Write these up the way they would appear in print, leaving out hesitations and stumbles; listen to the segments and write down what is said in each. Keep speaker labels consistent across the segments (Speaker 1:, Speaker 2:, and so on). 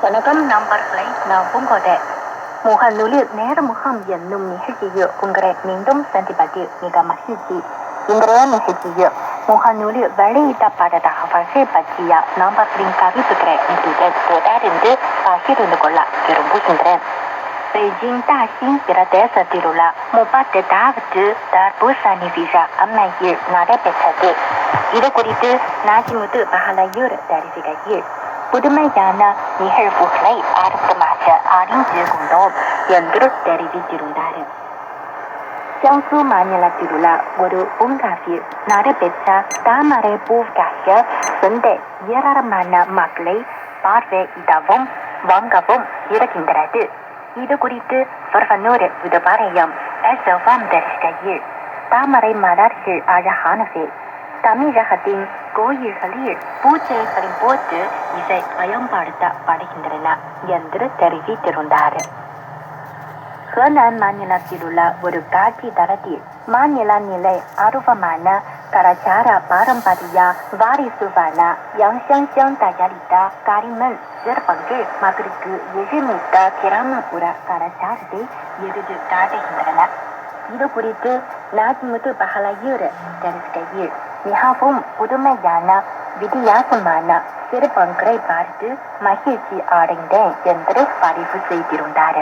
Speaker 1: வணக்கம் நண்பர்களே, நான் பூங்கோதை. முகநூலில் நேர்முகம் என்னும் நிகழ்ச்சியில் உங்களை மீண்டும் சந்திப்பதில் மிக மகிழ்ச்சி. இன்றைய நிகழ்ச்சியில் முகநூலில் வெளியிடப்பட்ட தகவல்கள் பற்றிய நண்பர்களின் கருத்துக்களை இத்துடன் தொடர்ந்து பகிர்ந்து கொள்ள விரும்புகின்றேன். பெய்ஜிங் தாசிங் பிரதேசத்தில் உள்ள 38வது தர்பூசணி விழா அண்மையில் நடைபெற்றது. இது குறித்து நாஜிமுத்து பஹலையூர் தெரிவிக்கையில், புதுமையான நிகழ்வுகளை அற்புதமாக அறிந்து கொண்டோம் என்று தெரிவித்திருந்தார். ஜியாங்சு மாநிலத்தில் உள்ள ஒரு பூங்காவில் நடைபெற்ற தாமரை பூக்காக சந்தை ஏராளமான மக்களை பார்வையிடவும் வாங்கவும் இருக்கின்றது. இது குறித்து பரவனூர் விடுபாளையம் SFM தெரிவிக்கையில், தாமரை மலர்கள் அழகானவை. தமிழகத்தின் கோயில்களில் பூஜைகளின் போது இதை பயன்படுத்தப்படுகின்றன என்று தெரிவித்திருந்தார். ஹெனான் மாநிலத்தில் உள்ள ஒரு காட்சி தளத்தில் மாநில நிலை அருவமான கலாச்சார பாரம்பரிய வாரிசுவான யாங்ஷாங்ஷாங் தயாரித்த களிமண் சிற்பங்கள் மக்களுக்கு எளிமைத்த கிராமப்புற கலாச்சாரத்தை எடுத்து காட்டுகின்றன. இது குறித்து நாஜிமுத்து பஹலையூர் தெரிவிக்கையில், மிகவும் புதுமையான வித்தியாசமான சிற்பங்களை பார்த்து மகிழ்ச்சி அடைந்தேன் என்று பதிவு செய்திருந்தார்.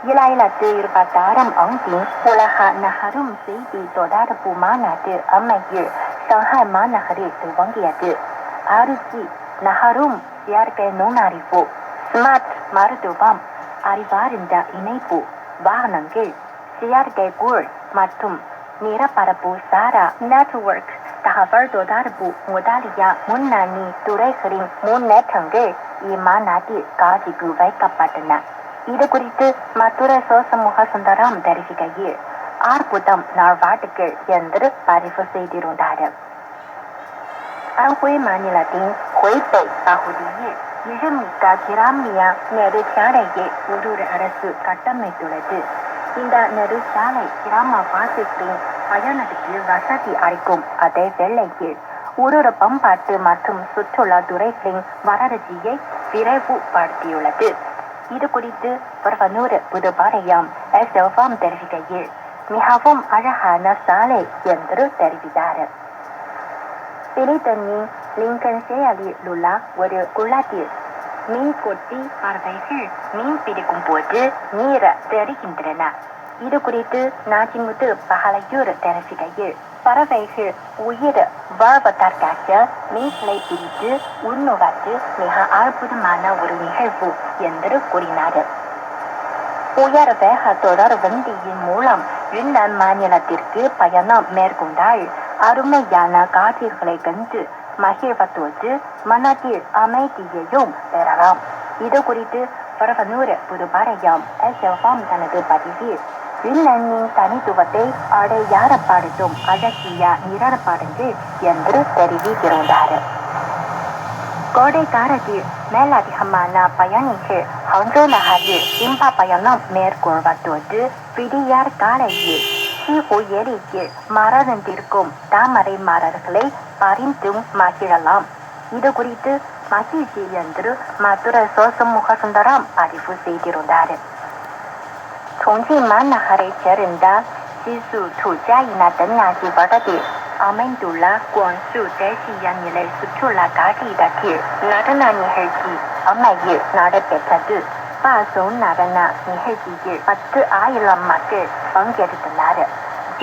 Speaker 1: 2026ஆம் ஆண்டின் உலக நகரும் செய்தி தொடர்பு மாநாடு அண்மையில் ஷாங்காய் மாநகரில் துவங்கியது. 6G நகரும் செயற்கை நுண்ணறிவு, ஸ்மார்ட் மருத்துவம், அறிவார்ந்த இணைப்பு, வாகனங்கள், செயற்கைக்கோள் மற்றும் நிலப்பரப்பு சாரா நெட்வொர்க் தகவல் தொடர்பு முதலிய முன்னணி துறைகளின் முன்னேற்றங்கள் இம்மாநாட்டில் காட்சிக்கு வைக்கப்பட்டன. இது குறித்து மதுரை சோசமுக சுந்தரம் தெரிவிக்கையில், அற்புதம் நல்வாழ்த்துக்கள் என்று பதிவு செய்திருந்தார். அன்ஹுய் மாநிலத்தின் ஹுய்பை பகுதியில் எழில்மிக்க கிராமிய நெடுஞ்சாலையை உள்ளூர் அரசு கட்டமைத்துள்ளது. இந்த நெடுஞ்சாலை கிராமவாசிகளின் பயணத்துக்கு வசதி அளிக்கும் அதே வேளையில் உள்ளூர் பண்பாட்டு மற்றும் சுற்றுலா துறைகளின் வளர்ச்சியை விரைவுபடுத்தியுள்ளது. இது குறித்து பரவனூர் புதுப்பாளையம் SFM தெரிவிக்கையில், மிகவும் அழகான சாலை என்று தெரிவித்தார். பிலிப்பைனின் லிங்கன் செயலில் உள்ள ஒரு குளத்தில் மீன் கொட்டி பறவைகள் மீன் பிடிக்கும் போது நீர் தெரிகின்றன. இது குறித்து நாஜிமுத்து பஹலையூர் தெரிவிக்கையில், பறவைகள் உயிர் வாழ்வதற்காக மீன்களை பிடித்து உண்ணுவது மிக அற்புதமான ஒரு நிகழ்வு என்று கூறினார். உயர் வேக தொடர் வண்டியின் மூலம் யுன்னான் மாநிலத்திற்கு பயணம் மேற்கொண்டால் அருமையான காட்சிகளை கண்டு மகிழ்வதோடு மனதில் அமைதியையும் பெறலாம். இது குறித்து பரவனூர் புதுப்பாளையம் SFM தனது பதிவில், யுன்னானின் தனித்துவத்தை அடையாளப்படுத்தும் அழகிய நிழற்படங்கள் என்று தெரிவித்திருந்தார். கோடை காலத்தில் மேலதிகமான பயணிகள் ஹாங்ஜோ நகரில் இன்ப பயணம் மேற்கொள்வதோடு விடியற் காலையில் சீஹு ஏரியில் மலர்ந்திருக்கும் தாமரை மலர்களை பறிந்தும் மகிழலாம். இது குறித்து மகிழ்ச்சி என்று மதுரை சோசமுக சுந்தரம் பதிவு செய்திருந்தார். 重庆மாநகரைச் சேர்ந்த சிசு துஜா இன தென்னாசி வடத்தில் அமைந்துள்ள குவாங்சு தேசிய நிலை சுற்றுலா காப்பீடத்தில் நடன நிகழ்ச்சி அண்மையில் நடைபெற்றது. பாசோ நடன நிகழ்ச்சியில் 10,000 மக்கள் பங்கெடுத்தனர்.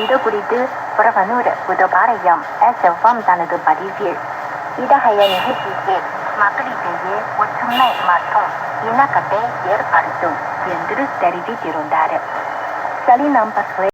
Speaker 1: இது குறித்து பரவனூர் புதுப்பாளையம் SFM தனது பதிவில், இத்தகைய நிகழ்ச்சியில் மக்களிடையே ஒற்றுமை மற்றும் இணக்கத்தை ஏற்படுத்தும் என்று தெரிவித்திருந்தார். சரி நண்பர்களே.